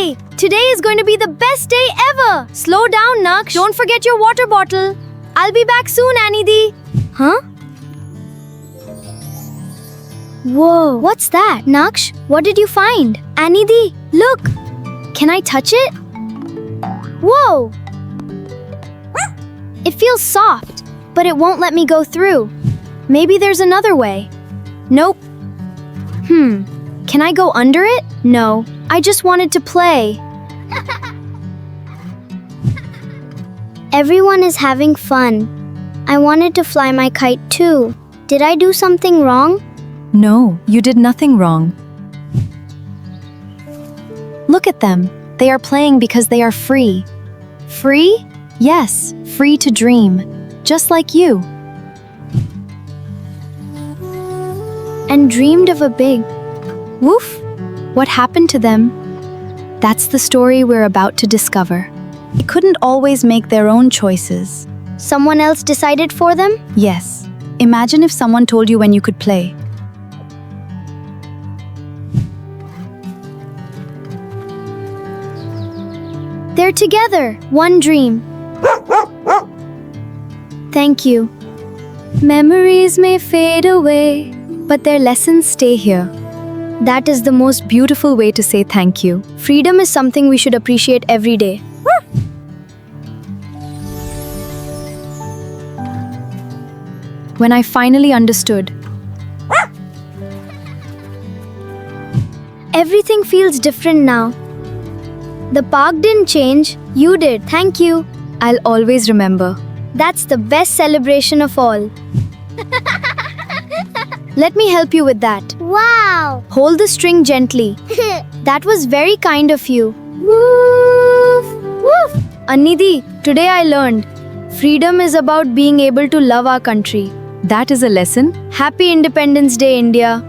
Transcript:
Yay! Today is going to be the best day ever! Slow down, Naksh. Don't forget your water bottle. I'll be back soon, Anni Di. Huh? Whoa, what's that? Naksh, what did you find? Anni Di, look! Can I touch it? Whoa! It feels soft, but it won't let me go through. Maybe there's another way. Nope. Can I go under it? No, I just wanted to play. Everyone is having fun. I wanted to fly my kite too. Did I do something wrong? No, you did nothing wrong. Look at them. They are playing because they are free. Free? Yes, free to dream. Just like you. And dreamed of a big... Woof! What happened to them? That's the story we're about to discover. They couldn't always make their own choices. Someone else decided for them? Yes. Imagine if someone told you when you could play. They're together. One dream. Thank you. Memories may fade away, but their lessons stay here. That is the most beautiful way to say thank you. Freedom is something we should appreciate every day. When I finally understood. Everything feels different now. The park didn't change, you did. Thank you. I'll always remember. That's the best celebration of all. Let me help you with that. Wow! Hold the string gently. That was very kind of you. Woof! Woof! Anni Di, today I learned freedom is about being able to love our country. That is a lesson. Happy Independence Day, India.